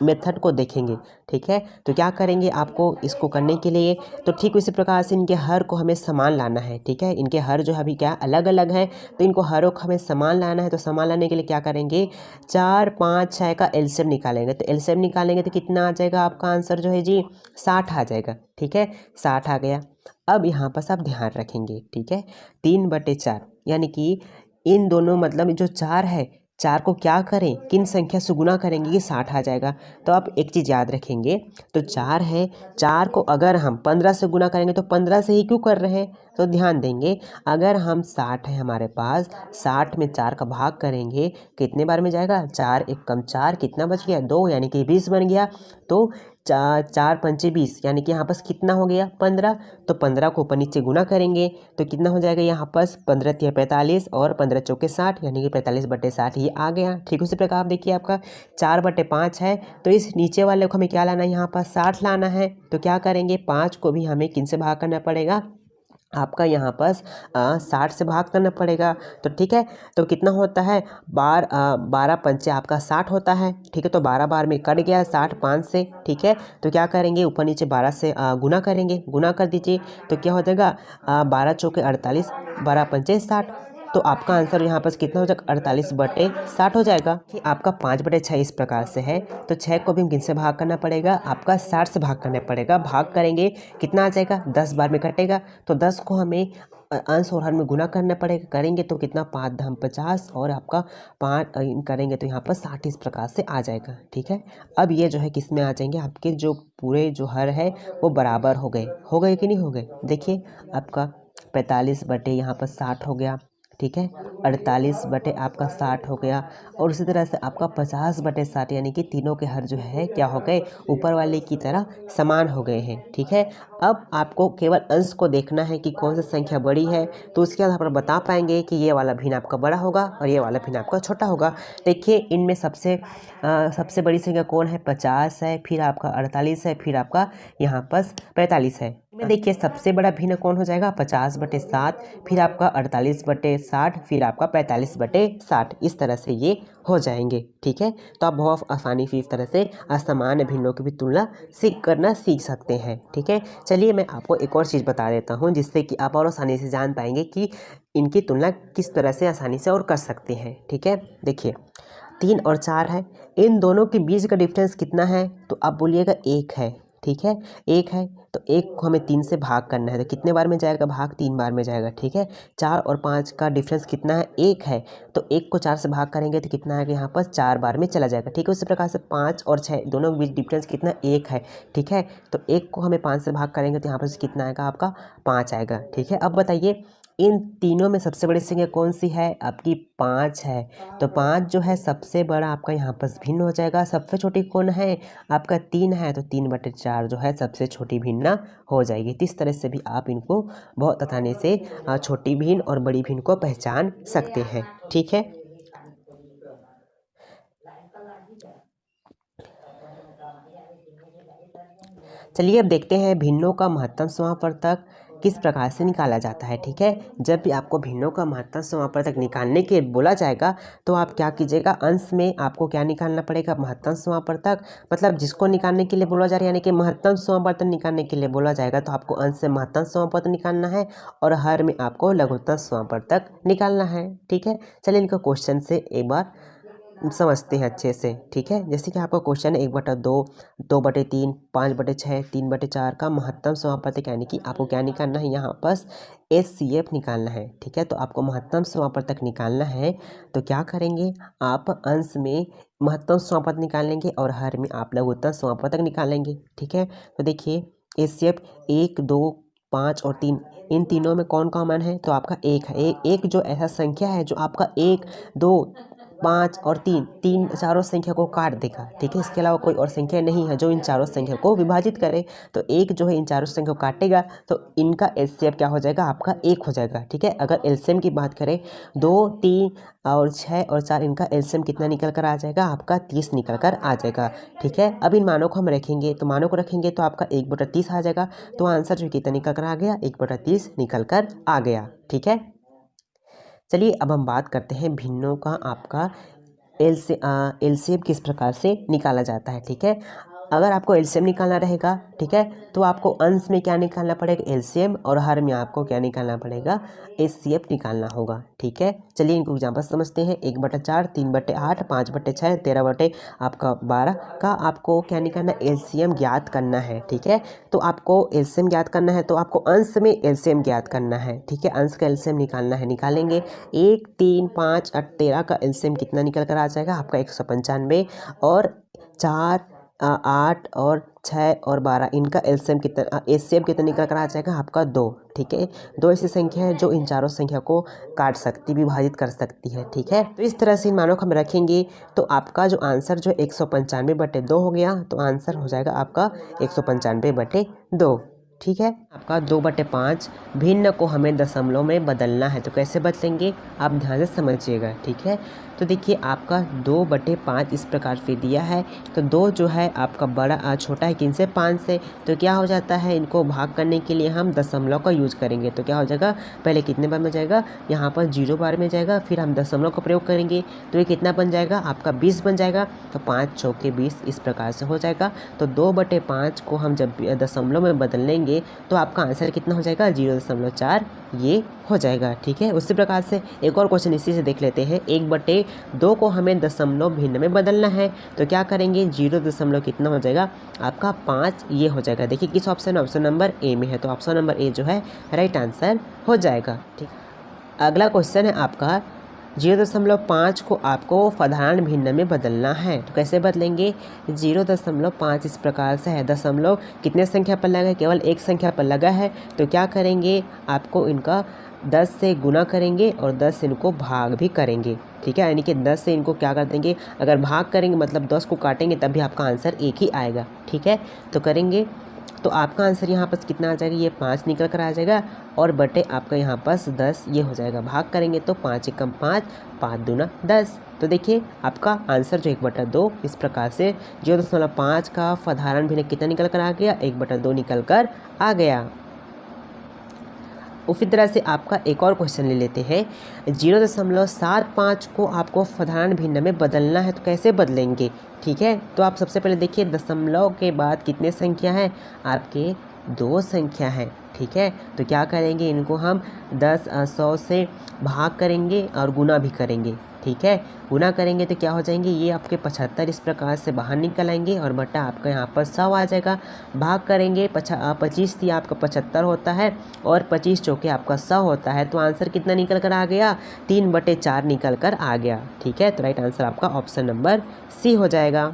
मेथड को देखेंगे, ठीक है। तो क्या करेंगे आपको इसको करने के लिए, तो ठीक उसी प्रकार से इनके हर को हमें समान लाना है, ठीक है। इनके हर जो है अभी क्या अलग अलग है, तो इनको हरों को हमें समान लाना है। तो समान लाने के लिए क्या करेंगे, 4, 5, 6 का एलसीएम निकालेंगे। तो एलसीएम निकालेंगे तो कितना आ जाएगा आपका आंसर जो है जी 60 आ जाएगा, ठीक है। 60 आ गया। अब यहाँ पर सब ध्यान रखेंगे, ठीक है। 3/4 यानी कि इन दोनों मतलब जो 4 है, 4 को क्या करें किन संख्या से गुना करेंगे कि 60 आ जाएगा। तो आप एक चीज़ याद रखेंगे, तो 4 है, 4 को अगर हम 15 से गुना करेंगे तो 15 से ही क्यों कर रहे हैं, तो ध्यान देंगे अगर हम 60 है हमारे पास, 60 में 4 का भाग करेंगे कितने बार में जाएगा, 4 × 1 = 4, कितना बच गया 2, यानी कि 20 बन गया। तो चार पंचे 20, यानी कि यहाँ पास कितना हो गया 15। तो 15 को ऊपर नीचे गुना करेंगे तो कितना हो जाएगा यहाँ पास 15 तिया 45 और 15 चौके 60, यानी कि 45/60 ये आ गया। ठीक उसी प्रकार आप देखिए आपका 4/5 है, तो इस नीचे वाले को हमें क्या लाना है, यहाँ पास 60 लाना है। तो क्या करेंगे, 5 को भी हमें किन से भाग करना पड़ेगा, आपका यहाँ पास 60 से भाग करना पड़ेगा। तो ठीक है, तो कितना होता है 12 पंचे आपका 60 होता है। ठीक है, तो 12 बार में कट गया 60 5 से। ठीक है, तो क्या करेंगे, ऊपर नीचे 12 से गुना करेंगे, गुना कर दीजिए तो क्या हो जाएगा 12 चौके 48, 12 पंचे 60। तो आपका आंसर यहाँ पर कितना हो जाएगा 48/60 हो जाएगा। कि आपका 5/6 इस प्रकार से है, तो 6 को भी किन से भाग करना पड़ेगा, आपका 60 से भाग करना पड़ेगा। भाग करेंगे कितना आ जाएगा, 10 बार में कटेगा, तो 10 को हमें अंश और हर में गुना करना पड़ेगा। करेंगे तो कितना 5 धाम 50 और आपका 5 करेंगे तो यहाँ पर 60 इस प्रकार से आ जाएगा। ठीक है, अब ये जो है किस में आ जाएंगे, आपके जो पूरे जो हर है वो बराबर हो गए कि नहीं हो गए। देखिए आपका 45 यहाँ पर 60 हो गया। ठीक है, 48 बटे आपका 60 हो गया, और उसी तरह से आपका 50/60, यानी कि तीनों के हर जो है क्या हो गए, ऊपर वाले की तरह समान हो गए हैं। ठीक है, अब आपको केवल अंश को देखना है कि कौन सी संख्या बड़ी है, तो उसके आधार पर बता पाएंगे कि ये वाला भिन्न आपका बड़ा होगा और ये वाला भिन्न आपका छोटा होगा। देखिए इनमें सबसे बड़ी संख्या कौन है, 50 है, फिर आपका 48 है, फिर आपका यहाँ पर 45 है। में देखिए सबसे बड़ा भिन्न कौन हो जाएगा, 50/7, फिर आपका 48/60, फिर आपका 45/60, इस तरह से ये हो जाएंगे। ठीक है, तो आप बहुत आसानी से इस तरह से असामान्य भिन्नों की भी तुलना करना सीख सकते हैं। ठीक है, चलिए मैं आपको एक और चीज़ बता देता हूँ जिससे कि आप और आसानी से जान पाएंगे कि इनकी तुलना किस तरह से आसानी से और कर सकते हैं। ठीक है, देखिए 3 और 4 है, इन दोनों के बीच का डिफरेंस कितना है, तो आप बोलिएगा 1 है। ठीक है, 1 है, तो 1 को हमें 3 से भाग करना है, तो कितने बार में जाएगा भाग, 3 बार में जाएगा। ठीक है, 4 और 5 का डिफरेंस कितना है, 1 है, तो 1 को 4 से भाग करेंगे तो कितना आएगा, यहाँ पर 4 बार में चला जाएगा। ठीक है, उसी प्रकार से 5 और 6 दोनों के बीच डिफरेंस कितना, 1 है। ठीक है, तो 1 को हमें 5 से भाग करेंगे तो यहाँ पर कितना आएगा, आपका 5 आएगा। ठीक है, अब बताइए इन तीनों में सबसे बड़ी संख्या कौन सी है, आपकी 5 है। तो 5 जो है सबसे बड़ा आपका यहाँ पर भिन्न हो जाएगा। सबसे छोटी कौन है, आपका 3 है, तो 3/4 जो है सबसे छोटी भिन्न हो जाएगी। तो इस तरह से भी आप इनको बहुत आसानी से छोटी भिन्न और बड़ी भिन्न को पहचान सकते हैं। ठीक है, चलिए अब देखते हैं भिन्नों का महत्तम समापवर्तक किस प्रकार से निकाला जाता है। ठीक है, जब भी आपको भिन्नों का महत्तम समापवर्तक निकालने के बोला जाएगा तो आप क्या कीजिएगा, अंश में आपको क्या निकालना पड़ेगा, महत्तम समापवर्तक। मतलब जिसको निकालने के लिए बोला जा रहा है, यानी कि महत्तम समापवर्तक निकालने के लिए बोला जाएगा तो आपको अंश से महत्तम समापवर्तक निकालना है और हर में आपको लघुत्तम समापवर्तक निकालना है। ठीक है, चलिए इनका क्वेश्चन से एक बार समझते हैं अच्छे से। ठीक है, जैसे कि आपका क्वेश्चन है 1/2, 2/3, 5/6, 3/4 का महत्तम समापवर्तक, यानी कि आपको क्या निकालना है, यहाँ पर HCF निकालना है। ठीक है, तो आपको महत्तम समापवर्तक निकालना है तो क्या करेंगे, आप अंश में महत्तम समापवर्तक निकालेंगे और हर में आप लघुत्तम समापवर्तक निकालेंगे। ठीक है, तो देखिए HCF 1, 2, 5 और 3, इन तीनों में कौन कॉमन है, तो आपका 1 है। एक जो ऐसा संख्या है जो आपका 1, 2, 5 और 3 चारों संख्या को काट देगा। ठीक है, इसके अलावा कोई और संख्या नहीं है जो इन चारों संख्या को विभाजित करे। तो एक जो है इन चारों संख्या को काटेगा तो इनका HCF क्या हो जाएगा, आपका 1 हो जाएगा। ठीक है, अगर एलसीएम की बात करें 2, 3 और 6 और 4, इनका एलसीएम कितना निकल कर आ जाएगा, आपका 30 निकल कर आ जाएगा। ठीक है, अब इन मानों को हम रखेंगे, तो मानों को रखेंगे तो आपका 1/30 आ जाएगा। तो आंसर जो कितना निकल कर आ गया, 1/30 निकल कर आ गया। ठीक है, चलिए अब हम बात करते हैं भिन्नों का आपका एलसीएम किस प्रकार से निकाला जाता है। ठीक है, अगर आपको एलसीएम निकालना रहेगा, ठीक है, तो आपको अंश में क्या निकालना पड़ेगा, एलसीएम, और हर में आपको क्या निकालना पड़ेगा, HCF निकालना होगा। ठीक है, चलिए इनको एग्जाम्पल समझते हैं। 1/4, 3/8, 5/6, 13 आपका 12 का आपको क्या निकालना है, एलसीएम ज्ञात करना है। ठीक है, तो आपको एलसीएम ज्ञात करना है तो आपको अंश में एलसीएम ज्ञात करना है। ठीक है, अंश का एलसीएम निकालना है, निकालेंगे। 1, 3, 5 और 13 का एलसीएम कितना निकल कर आ जाएगा, आपका 195, और 4, 8 और 6 और 12 इनका एलसीएम कितना निकल कर आ जाएगा आपका 2। ठीक है, 2 ऐसी संख्या है जो इन चारों संख्या को काट सकती, विभाजित कर सकती है। ठीक है, तो इस तरह से इन मानों को हम रखेंगे तो आपका जो आंसर जो 195/2 हो गया, तो आंसर हो जाएगा आपका 195/2। ठीक है, आपका 2/5 भिन्न को हमें दशमलव में बदलना है, तो कैसे बदलेंगे आप ध्यान से समझिएगा। ठीक है, तो देखिए आपका 2/5 इस प्रकार से दिया है, तो 2 जो है आपका बड़ा छोटा है किन से, 5 से, तो क्या हो जाता है इनको भाग करने के लिए हम दशमलव का यूज करेंगे। तो क्या हो जाएगा, पहले कितने बार में जाएगा, यहाँ पर 0 बार में जाएगा, फिर हम दशमलव का प्रयोग करेंगे तो ये कितना बन जाएगा आपका 20 बन जाएगा, तो 5 चौके 20 इस प्रकार से हो जाएगा। तो 2/5 को हम जब दशमलव में बदल लेंगे तो आपका आंसर कितना हो जाएगा 0.4 ये हो जाएगा। ठीक है, उसी प्रकार से एक और क्वेश्चन इसी से देख लेते हैं। 1/2 को हमें दशमलव भिन्न में बदलना है, तो क्या करेंगे 0 कितना हो जाएगा आपका 5 ये हो जाएगा। देखिए किस ऑप्शन में, ऑप्शन नंबर ए में है, तो ऑप्शन नंबर ए जो है राइट आंसर हो जाएगा। ठीक, अगला क्वेश्चन है आपका 0.5 को आपको साधारण भिन्न में बदलना है, तो कैसे बदलेंगे 0.5 इस प्रकार से है, दशमलव कितने संख्या पर लगा है, केवल एक संख्या पर लगा है, तो क्या करेंगे आपको इनका 10 से गुना करेंगे और 10 से इनको भाग भी करेंगे। ठीक है, यानी कि 10 से इनको क्या कर देंगे, अगर भाग करेंगे मतलब 10 को काटेंगे तब भी आपका आंसर एक ही आएगा। ठीक है, तो करेंगे तो आपका आंसर यहाँ पर कितना आ जाएगा, ये 5 निकल कर आ जाएगा और बटे आपका यहाँ पर 10 ये हो जाएगा। भाग करेंगे तो 5 एकम 5, 5 दूना 10। तो देखिए आपका आंसर जो 1/2 इस प्रकार से 0.5 का साधारण भिन्न कितना निकल कर आ गया, 1/2 निकल कर आ गया। उसी तरह से आपका एक और क्वेश्चन ले लेते हैं। 0.75 को आपको साधारण भिन्न में बदलना है, तो कैसे बदलेंगे। ठीक है, तो आप सबसे पहले देखिए दशमलव के बाद कितने संख्या हैं आपके 2 संख्या हैं। ठीक है, तो क्या करेंगे इनको हम 100 से भाग करेंगे और गुना भी करेंगे। ठीक है, गुना करेंगे तो क्या हो जाएंगे, ये आपके 75 इस प्रकार से बाहर निकल आएंगे और बटा आपका यहाँ पर 100 आ जाएगा। भाग करेंगे 25 थी आपका 75 होता है और 25 चौके आपका 100 होता है, तो आंसर कितना निकल कर आ गया 3/4 निकल कर आ गया। ठीक है, तो राइट आंसर आपका ऑप्शन नंबर सी हो जाएगा।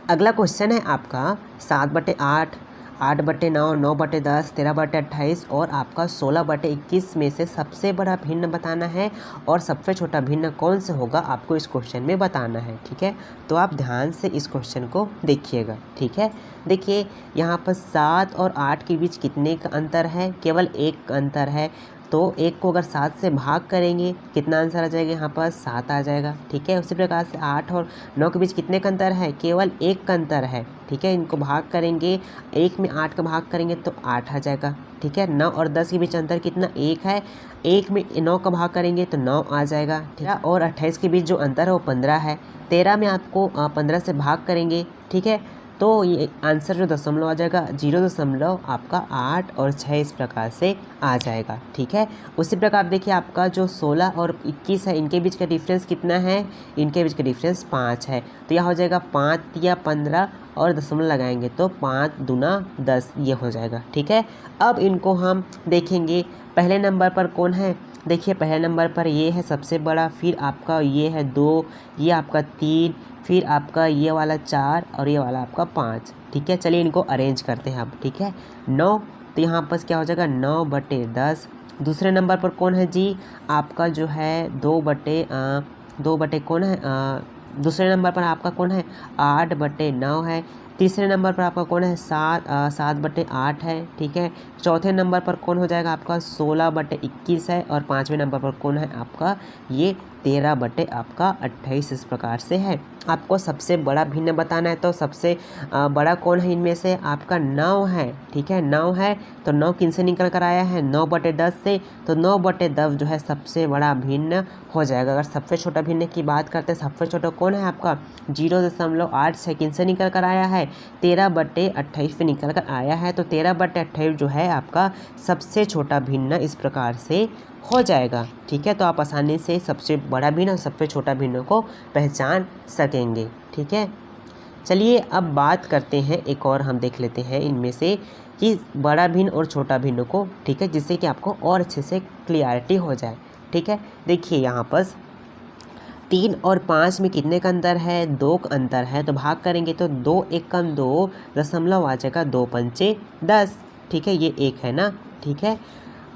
अगला क्वेश्चन है आपका 7/8, 8/9, 9/10, 13/28 और आपका 16/21 में से सबसे बड़ा भिन्न बताना है और सबसे छोटा भिन्न कौन से होगा आपको इस क्वेश्चन में बताना है। ठीक है, तो आप ध्यान से इस क्वेश्चन को देखिएगा। ठीक है, देखिए यहाँ पर 7 और 8 के बीच कितने का अंतर है, केवल एक अंतर है, तो 1 को अगर 7 से भाग करेंगे कितना आंसर आ जाएगा, यहाँ पर 7 आ जाएगा। ठीक है, उसी प्रकार से 8 और 9 के बीच कितने का अंतर है, केवल 1 का अंतर है। ठीक है, इनको भाग करेंगे, 1 में 8 का भाग करेंगे तो 8 आ जाएगा। ठीक है, 9 और 10 के बीच अंतर कितना 1 है, 1 में 9 का भाग करेंगे तो 9 आ जाएगा। ठीक है, और 28 के बीच जो अंतर है वो 15 है, 13 में आपको 15 से भाग करेंगे। ठीक है, तो ये आंसर जो दशमलव आ जाएगा 0 आपका 8 और 6 इस प्रकार से आ जाएगा। ठीक है, उसी प्रकार देखिए आपका जो 16 और 21 है इनके बीच का डिफरेंस कितना है, इनके बीच का डिफरेंस 5 है, तो यह हो जाएगा 5 या 15 और दशमलव लगाएंगे तो 5 दूना 10 ये हो जाएगा। ठीक है, अब इनको हम देखेंगे पहले नंबर पर कौन है, देखिए पहले नंबर पर ये है सबसे बड़ा, फिर आपका ये है 2, ये आपका 3, फिर आपका ये वाला 4 और ये वाला आपका 5। ठीक है, चलिए इनको अरेंज करते हैं अब। ठीक है, 9, तो यहाँ पर क्या हो जाएगा 9/10। दूसरे नंबर पर कौन है जी, आपका जो है 2 कौन है, दूसरे नंबर पर आपका कौन है 8/9 है। तीसरे नंबर पर आपका कौन है 7/8 है। ठीक है, चौथे नंबर पर कौन हो जाएगा आपका 16/21 है और 5वें नंबर पर कौन है आपका ये 13/28 इस प्रकार से है। आपको सबसे बड़ा भिन्न बताना है, तो सबसे बड़ा कौन है इनमें से आपका 9 है। ठीक है, 9 है, तो 9 किन से निकल कर आया है 9/10 से, तो 9/10 जो है सबसे बड़ा भिन्न हो जाएगा। अगर सबसे छोटा भिन्न की बात करते हैं, सबसे छोटा कौन है आपका 0.8 सेकंड से निकल कर आया है, 13/28 पे निकल कर आया है, तो 13/28 जो है आपका सबसे छोटा भिन्न इस प्रकार से हो जाएगा। ठीक है, तो आप आसानी से सबसे बड़ा भिन्न और सबसे छोटा भिन्न को पहचान सकेंगे। ठीक है, चलिए अब बात करते हैं, एक और हम देख लेते हैं इनमें से कि बड़ा भिन्न और छोटा भिन्न को। ठीक है, जिससे कि आपको और अच्छे से क्लियरिटी हो जाए। ठीक है, देखिए यहाँ पर 3 और 5 में कितने का अंतर है, 2 का अंतर है, तो भाग करेंगे तो 2 एक कम 2 दशमलव आ जाएगा, 2 पंचे 10, ठीक है, ये 1 है ना, ठीक है।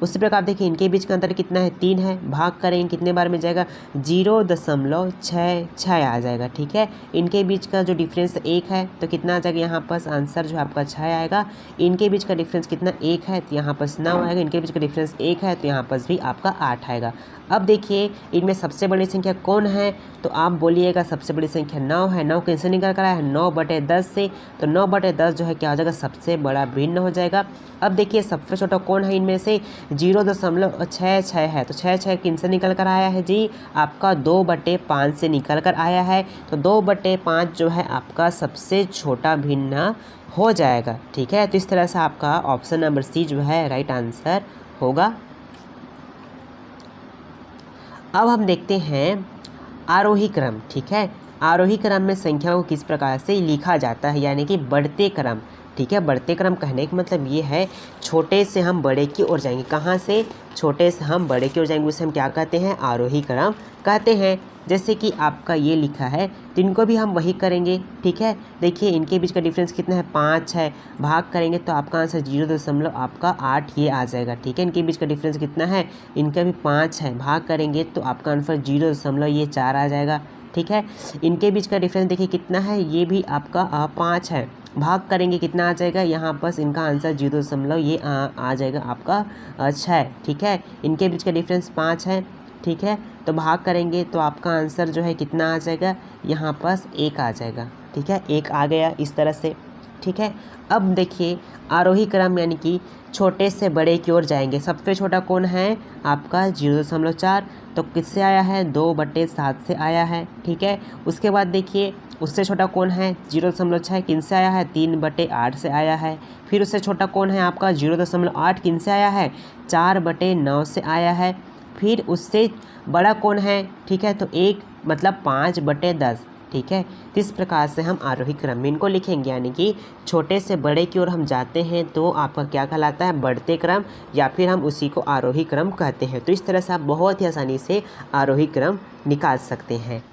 उसी प्रकार देखिए इनके बीच का अंतर कितना है, 3 है, भाग करेंगे कितने बार में जाएगा, 0.66 आ जाएगा, ठीक है। इनके बीच का जो डिफरेंस 1 है तो कितना आ जाएगा, यहाँ पर आंसर जो है आपका 6 आएगा। इनके बीच का डिफरेंस कितना 1 है तो यहाँ पर 9 आएगा। इनके बीच का डिफरेंस 1 है तो यहाँ पर भी आपका 8 आएगा। अब देखिए इनमें सबसे बड़ी संख्या कौन है, तो आप बोलिएगा सबसे बड़ी संख्या 9 है। 9 कैसे निकल कर आया है, 9/10 से, तो 9/10 जो है क्या हो जाएगा, सबसे बड़ा भिन्न हो जाएगा। अब देखिए सबसे छोटा कौन है इनमें से, 0.66 है, तो 6 किन से निकल कर आया है जी, आपका 2/5 से निकल कर आया है। तो 2/5 जो है आपका सबसे छोटा भिन्न हो जाएगा, ठीक है। तो इस तरह से आपका ऑप्शन नंबर सी जो है राइट आंसर होगा। अब हम देखते हैं आरोही क्रम, ठीक है। आरोही क्रम में संख्या को किस प्रकार से लिखा जाता है, यानी कि बढ़ते क्रम, ठीक है। बढ़ते क्रम कहने का मतलब ये है छोटे से हम बड़े की ओर जाएंगे। कहाँ से, छोटे से हम बड़े की ओर जाएंगे, उसे हम क्या कहते हैं, आरोही क्रम कहते हैं। जैसे कि आपका ये लिखा है तो इनको भी हम वही करेंगे, ठीक है। देखिए इनके बीच का डिफरेंस कितना है, 5 है, भाग करेंगे तो आपका आंसर 0.8 ये आ जाएगा, ठीक है। इनके बीच का डिफरेंस कितना है, इनका भी 5 है, भाग करेंगे तो आपका आंसर 0.4 आ जाएगा, ठीक है। इनके बीच का डिफरेंस देखिए कितना है, ये भी आपका 5 है, भाग करेंगे कितना आ जाएगा, यहाँ पर इनका आंसर 0. ये आ जाएगा आपका 6, ठीक है। इनके बीच का डिफरेंस 5 है, ठीक है, तो भाग करेंगे तो आपका आंसर जो है कितना आ जाएगा, यहाँ पर 1 आ जाएगा, ठीक है, 1 आ गया इस तरह से, ठीक है। अब देखिए आरोही क्रम यानी कि छोटे से बड़े की ओर जाएंगे। सबसे छोटा कौन है आपका 0.4, तो किससे आया है, 2/7 से आया है, ठीक है। उसके बाद देखिए उससे छोटा कौन है 0.6, किन से आया है, 3/8 से आया है। फिर उससे छोटा कौन है आपका 0.8, किन से आया है, 4/9 से आया है। फिर उससे बड़ा कौन है, ठीक है, तो 1 मतलब 5/10, ठीक है। तो इस प्रकार से हम आरोही क्रम में इनको लिखेंगे, यानी कि छोटे से बड़े की ओर हम जाते हैं तो आपका क्या कहलाता है, बढ़ते क्रम, या फिर हम उसी को आरोही क्रम कहते हैं। तो इस तरह से आप बहुत ही आसानी से आरोही क्रम निकाल सकते हैं।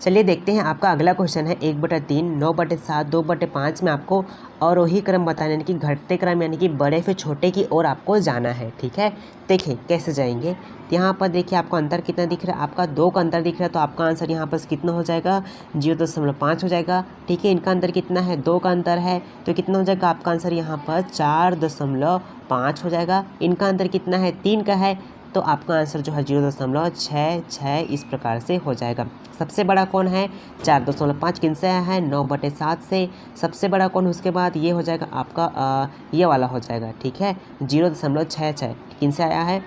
चलिए देखते हैं आपका अगला क्वेश्चन है 1/3, 9/7, 2/5 में आपको आरोही क्रम बताना, यानी कि घटते क्रम, यानी कि बड़े से छोटे की ओर आपको जाना है, ठीक है। देखिए कैसे जाएंगे, यहाँ पर देखिए आपको अंतर कितना दिख रहा है, आपका 2 का अंतर दिख रहा है, तो आपका आंसर यहाँ पर कितना हो जाएगा, 0.5 हो जाएगा, ठीक है। इनका अंतर कितना है, 2 का अंतर है, तो कितना हो जाएगा आपका आंसर यहाँ पर 4.5 हो जाएगा। इनका अंतर कितना है, 3 का है, तो आपका आंसर जो है 0.66 इस प्रकार से हो जाएगा। सबसे बड़ा कौन है, 4.5 किन से आया है, 9/7 से। सबसे बड़ा कौन, उसके बाद ये हो जाएगा आपका ये वाला हो जाएगा, ठीक है, 0.66 किन से आया है,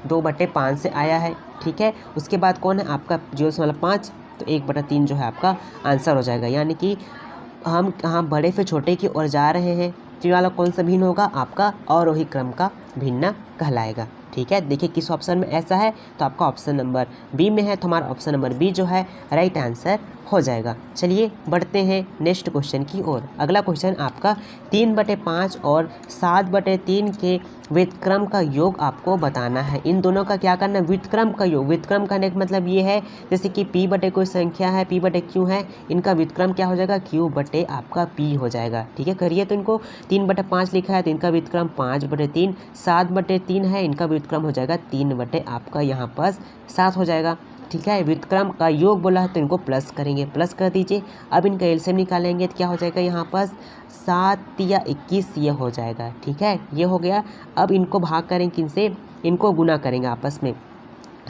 2/5 से आया है, ठीक है। उसके बाद कौन है आपका 0.5, तो 1/3 जो है आपका आंसर हो जाएगा। यानी कि हम कहाँ बड़े से छोटे की ओर जा रहे हैं, तो ये वाला कौन सा भिन्न होगा, आपका आरोही क्रम का भिन्न कहलाएगा, ठीक है। देखिए किस ऑप्शन में ऐसा है, तो आपका ऑप्शन नंबर बी में है, तो हमारा ऑप्शन नंबर बी जो है राइट आंसर हो जाएगा। चलिए बढ़ते हैं नेक्स्ट क्वेश्चन की ओर। अगला क्वेश्चन आपका 3/5 और 7/3 के व्युत्क्रम का योग आपको बताना है। इन दोनों का क्या करना है, व्युत्क्रम का योग। व्युत्क्रम करने का मतलब ये है जैसे कि p बटे कोई संख्या है, p बटे q है, इनका व्युत्क्रम क्या हो जाएगा, q बटे आपका p हो जाएगा, ठीक है। करिए तो इनको 3/5 लिखा है तो इनका व्युत्क्रम 5/3, 7/3 है, इनका व्युत्क्रम हो जाएगा 3 बटे आपका यहाँ पर 7 हो जाएगा, ठीक है। व्युत्क्रम का योग बोला है तो इनको प्लस करेंगे, प्लस कर दीजिए। अब इनका एलसीएम निकालेंगे तो क्या हो जाएगा यहाँ पर 7 या 21 ये हो जाएगा, ठीक है, ये हो गया। अब इनको भाग करेंगे किनसे, इनको गुना करेंगे आपस में,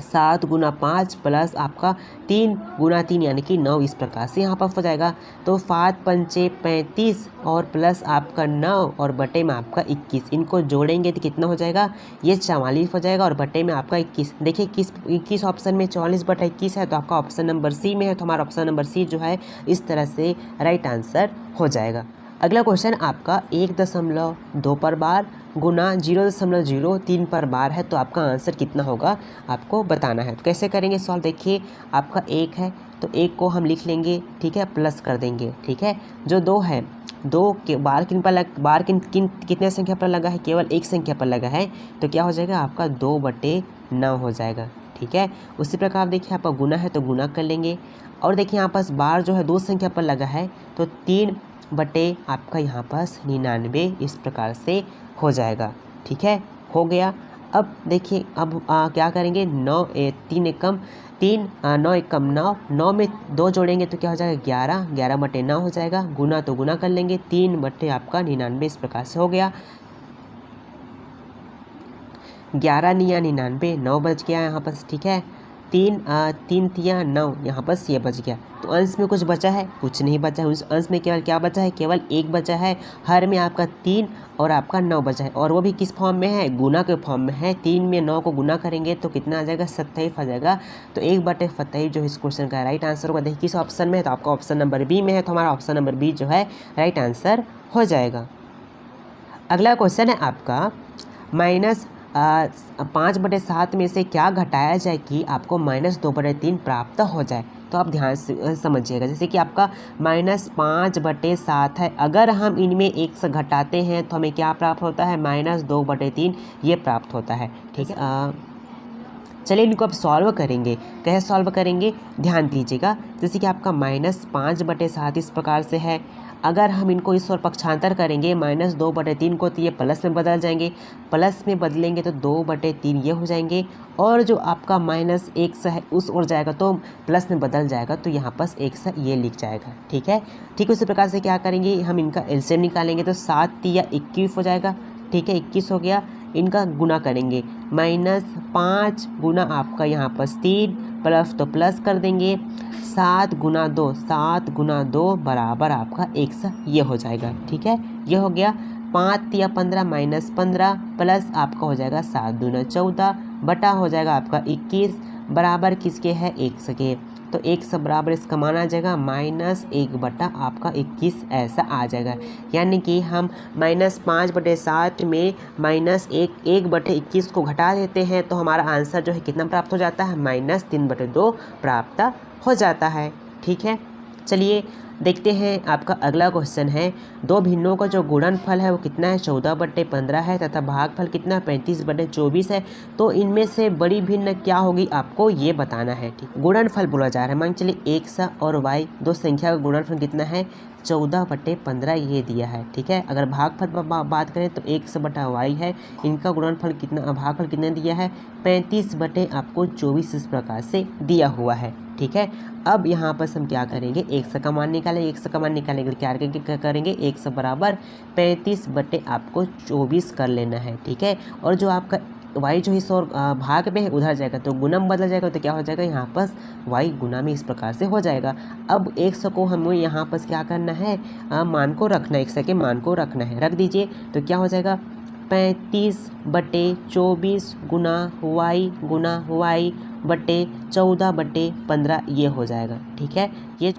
7 × 5 प्लस आपका 3 × 3 यानी कि 9 इस प्रकार से यहाँ पर हो जाएगा। तो 5 पंचे 35 और प्लस आपका 9 और बटे में आपका 21, इनको जोड़ेंगे तो कितना हो जाएगा, ये 44 हो जाएगा और बटे में आपका 21। देखिए 21 ऑप्शन में 44/21 है, तो आपका ऑप्शन नंबर सी में है, तो हमारा ऑप्शन नंबर सी जो है इस तरह से राइट आंसर हो जाएगा। अगला क्वेश्चन आपका 1.2 पर बार गुना 0.03 पर बार है, तो आपका आंसर कितना होगा आपको बताना है। तो कैसे करेंगे सॉल्व, देखिए आपका 1 है तो 1 को हम लिख लेंगे, ठीक है, प्लस कर देंगे, ठीक है। जो 2 है, 2 के बार किन पर कितने संख्या पर लगा है, केवल एक संख्या पर लगा है, तो क्या हो जाएगा आपका 2/9 हो जाएगा, ठीक है। उसी प्रकार देखिए आपका गुना है तो गुना कर लेंगे, और देखिए यहाँ पास बार जो है 2 संख्या पर लगा है तो 3 बटे आपका यहाँ पास 99 इस प्रकार से हो जाएगा, ठीक है, हो गया। अब देखिए अब क्या करेंगे, 3 एकम 3 9 एकम 9, 9 में 2 जोड़ेंगे तो क्या हो जाएगा 11, 11 बटे 9 हो जाएगा, गुना तो गुना कर लेंगे, 3 बटे आपका 99 इस प्रकार से हो गया। 11 निया 99, 9 बच गया यहाँ पर, ठीक है। 3 तिया 9, यहाँ पर ये बच गया। तो अंश में कुछ बचा है, कुछ नहीं बचा है। उस अंश में केवल क्या बचा है, केवल 1 बचा है। हर में आपका 3 और आपका 9 बचा है, और वो भी किस फॉर्म में है, गुना के फॉर्म में है। 3 में 9 को गुना करेंगे तो कितना आ जाएगा, 27 आ जाएगा। तो 1/27 जो इस क्वेश्चन का राइट आंसर होगा। देखिए किस ऑप्शन में है, तो आपका ऑप्शन नंबर बी में है, तो हमारा ऑप्शन नंबर बी जो है राइट आंसर हो जाएगा। अगला क्वेश्चन है आपका -5/7 में से क्या घटाया जाए कि आपको -2/3 प्राप्त हो जाए। तो आप ध्यान से समझिएगा, जैसे कि आपका -5/7 है, अगर हम इनमें 1 से घटाते हैं तो हमें क्या प्राप्त होता है, -2/3 ये प्राप्त होता है, ठीक है। चलिए इनको अब सॉल्व करेंगे। कैसे सॉल्व करेंगे, ध्यान दीजिएगा। जैसे कि आपका -5/7 इस प्रकार से है, अगर हम इनको इस ओर पक्षांतर करेंगे -2/3 को, तो ये प्लस में बदल जाएंगे, प्लस में बदलेंगे तो 2/3 ये हो जाएंगे, और जो आपका -1 है उस ओर जाएगा तो प्लस में बदल जाएगा, तो यहाँ पर 1 ये लिख जाएगा, ठीक है। ठीक उसी प्रकार से क्या करेंगे, हम इनका एलसीएम निकालेंगे तो 7 तिया 21 हो जाएगा, ठीक है, 21 हो गया। इनका गुना करेंगे, -5 गुना आपका यहाँ पर 3 प्लस तो प्लस कर देंगे, 7 गुना 2, 7 गुना 2 बराबर आपका 100 ये हो जाएगा, ठीक है, ये हो गया। 5 तिया 15 -15 प्लस आपका हो जाएगा 7 दूना 14 बटा हो जाएगा आपका 21 बराबर किसके है, 100 के। तो 100 बराबर इसका मान आ जाएगा -1 बटा आपका 21 ऐसा आ जाएगा। यानी कि हम -5/7 में -1/21 को घटा देते हैं तो हमारा आंसर जो है कितना प्राप्त हो जाता है, -3/2 प्राप्त हो जाता है, ठीक है। चलिए देखते हैं आपका अगला क्वेश्चन है, दो भिन्नों का जो गुणनफल है वो कितना है, 14/15 है, तथा भागफल कितना 35/24 है। तो इनमें से बड़ी भिन्न क्या होगी आपको ये बताना है, ठीक। गुणनफल बोला जा रहा है, मान चलिए x और y दो संख्या का गुणनफल कितना है, 14/15 ये दिया है, ठीक है। अगर भागफल पर बात करें तो x/y है, इनका गुणनफल कितना, भागफल कितना दिया है, 35/24 इस प्रकार से दिया हुआ है, ठीक है। अब यहाँ पर हम क्या करेंगे, x का मान निकालेंगे, x का मान निकालेंगे तो क्या करेंगे, x बराबर 35/24 कर लेना है, ठीक है। और जो आपका y जो इस और भाग में है उधर जाएगा तो गुना में बदल जाएगा, तो क्या हो जाएगा, यहाँ पर y गुना में इस प्रकार से हो जाएगा। अब x को हमें यहाँ पर क्या करना है, मान को रखना है, x के मान को रखना है, रख दीजिए तो क्या हो जाएगा, 35/24 गुना y बटे 14/15 ये हो जाएगा, ठीक है। ये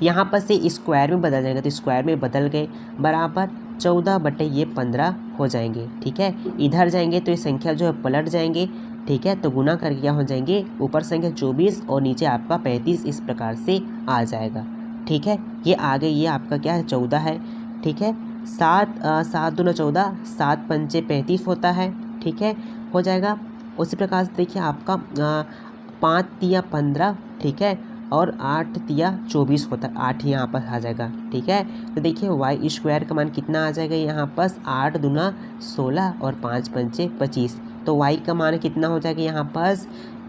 यहाँ पर से स्क्वायर में बदल जाएगा तो स्क्वायर में बदल गए, बराबर 14/15 हो जाएंगे, ठीक है। इधर जाएंगे तो ये संख्या जो है पलट जाएंगे, ठीक है। तो गुना करके क्या हो जाएंगे, ऊपर संख्या 24 और नीचे आपका 35 इस प्रकार से आ जाएगा, ठीक है। ये आगे ये आपका क्या है, 14 है, ठीक है। 7 दूना 14, 7 पंचे 35 होता है, ठीक है, हो जाएगा। उसी प्रकार से देखिए आपका 5 तिया 15, ठीक है, और 8 तिया 24 होता है, 8 यहाँ पर आ जाएगा, ठीक है। तो देखिए वाई स्क्वायर का मान कितना आ जाएगा यहाँ पर, 8 दूना 16 और 5 पंचे 25। तो वाई का मान कितना हो जाएगा यहाँ पर,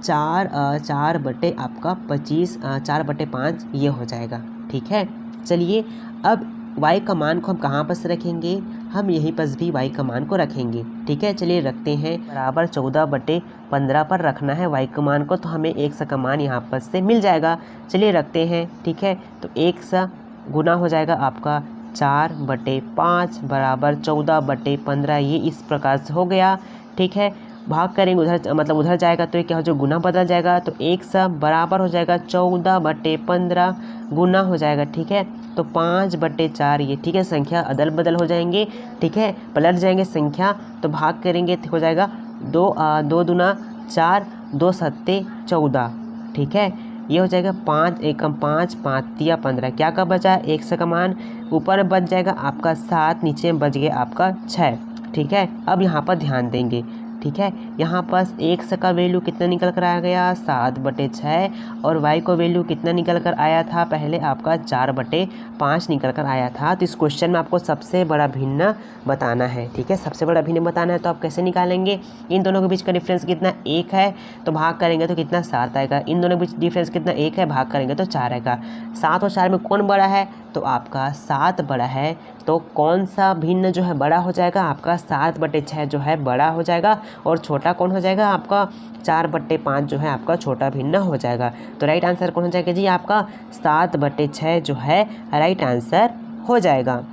4 बटे आपका 25, 4/5 ये हो जाएगा, ठीक है। चलिए अब y का मान को हम कहाँ पर से रखेंगे, हम यहीं पर भी y का मान को रखेंगे, ठीक है। चलिए रखते हैं, बराबर 14/15 पर रखना है y का मान को, तो हमें 100 का मान यहाँ पर से मिल जाएगा। चलिए रखते हैं, ठीक है। तो 100 गुना हो जाएगा आपका 4/5 बराबर 14/15 ये इस प्रकार से हो गया, ठीक है। भाग करेंगे उधर, मतलब उधर जाएगा तो ये क्या हो जाएगा, गुना बदल जाएगा, तो 100 बराबर हो जाएगा 14/15 गुना हो जाएगा, ठीक है। तो 5/4 ये, ठीक है, संख्या अदल बदल हो जाएंगे, ठीक है, पलट जाएंगे संख्या, तो भाग करेंगे तो हो जाएगा 2 दूना 4, 2 सत्ते 14, ठीक है। ये हो जाएगा 5 एकम 5, 5 तिया 15, क्या का बचा, 100 का मान, ऊपर बच जाएगा आपका 7, नीचे में बच गया आपका 6, ठीक है। अब यहाँ पर ध्यान देंगे, ठीक है। यहाँ पास x का वैल्यू कितना निकल कर आ गया 7/6 और y को वैल्यू कितना निकल कर आया था पहले आपका 4/5 निकल कर आया था। तो इस क्वेश्चन में आपको सबसे बड़ा भिन्न बताना है, ठीक है। सबसे बड़ा भिन्न बताना है तो आप कैसे निकालेंगे, इन दोनों के बीच का डिफरेंस कितना 1 है तो भाग करेंगे तो कितना 7 आएगा। इन दोनों के बीच डिफरेंस कितना 1 है, भाग करेंगे तो 4 आएगा। 7 और 4 में कौन बड़ा है, तो आपका 7 बड़ा है। तो कौन सा भिन्न जो है बड़ा हो जाएगा, आपका 7/6 जो है बड़ा हो जाएगा और छोटा कौन हो जाएगा, आपका 4/5 जो है आपका छोटा भिन्न हो जाएगा। तो राइट आंसर कौन हो जाएगा जी, आपका 7/6 जो है राइट आंसर हो जाएगा।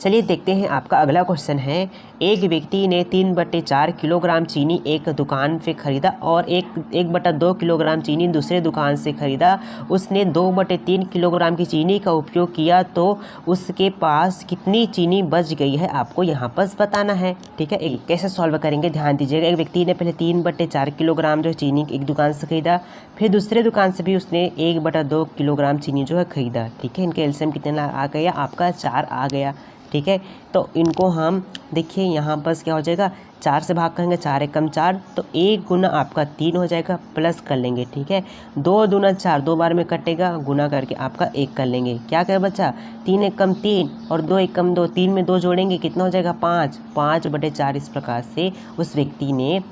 चलिए देखते हैं आपका अगला क्वेश्चन है। एक व्यक्ति ने 3/4 किलोग्राम चीनी एक दुकान से खरीदा और 1/2 किलोग्राम चीनी दूसरे दुकान से खरीदा। उसने 2/3 किलोग्राम की चीनी का उपयोग किया तो उसके पास कितनी चीनी बच गई है, आपको यहाँ पर बताना है, ठीक है। कैसे सॉल्व करेंगे ध्यान दीजिएगा। एक व्यक्ति ने पहले 3/4 किलोग्राम जो चीनी एक दुकान से खरीदा, फिर दूसरे दुकान से भी उसने 1/2 किलोग्राम चीनी जो है खरीदा, ठीक है। इनके एलसीएम कितना आ गया, आपका 4 आ गया, ठीक है। तो इनको हम देखिए यहाँ पर क्या हो जाएगा, 4 से भाग करेंगे, 4 एकम 4, तो 1 गुना आपका 3 हो जाएगा, प्लस कर लेंगे, ठीक है। 2 दूना 4, 2 बार में कटेगा, गुना करके आपका 1 कर लेंगे। क्या करे बच्चा, 3 एकम 3 और 2 एकम 2, 3 में 2 जोड़ेंगे कितना हो जाएगा 5, 5/4। इस प्रकार से उस व्यक्ति ने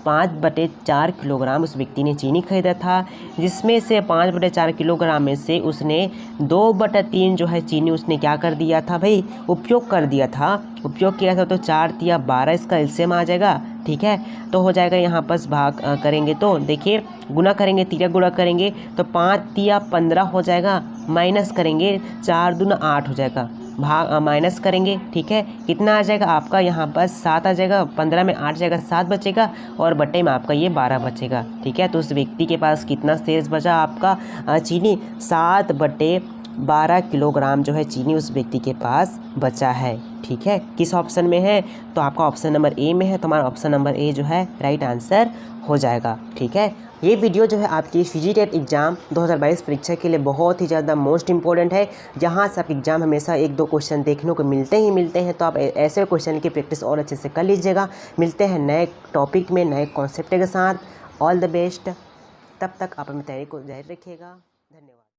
5/4 किलोग्राम उस व्यक्ति ने चीनी खरीदा था, जिसमें से 5/4 किलोग्राम में से उसने 2/3 जो है चीनी उसने क्या कर दिया था भाई, उपयोग कर दिया था। उपयोग किया था तो 4 तिया 12 इसका एलसीएम आ जाएगा, ठीक है। तो हो जाएगा यहाँ पर भाग करेंगे तो देखिए गुना करेंगे, तिया गुणा करेंगे तो 5 तिया 15 हो जाएगा, माइनस करेंगे 4 दूना 8 हो जाएगा, भाग माइनस करेंगे, ठीक है। कितना आ जाएगा आपका यहाँ पर 7 आ जाएगा, 15 में 8 जाएगा, 7 बचेगा और बटे में आपका ये 12 बचेगा, ठीक है। तो उस व्यक्ति के पास कितना शेष बचा आपका चीनी, 7/12 किलोग्राम जो है चीनी उस व्यक्ति के पास बचा है, ठीक है। किस ऑप्शन में है, तो आपका ऑप्शन नंबर ए में है, तो हमारा ऑप्शन नंबर ए जो है राइट आंसर हो जाएगा, ठीक है। ये वीडियो जो है आपकी सीजीटेट एग्ज़ाम 2022 परीक्षा के लिए बहुत ही ज़्यादा मोस्ट इंपॉर्टेंट है। जहाँ से आप एग्ज़ाम हमेशा 1-2 क्वेश्चन देखने को मिलते हैं, तो आप ऐसे क्वेश्चन की प्रैक्टिस और अच्छे से कर लीजिएगा। मिलते हैं नए टॉपिक में, नए कॉन्सेप्ट के साथ। ऑल द बेस्ट, तब तक आप अपनी तैयारी को जारी रखिएगा।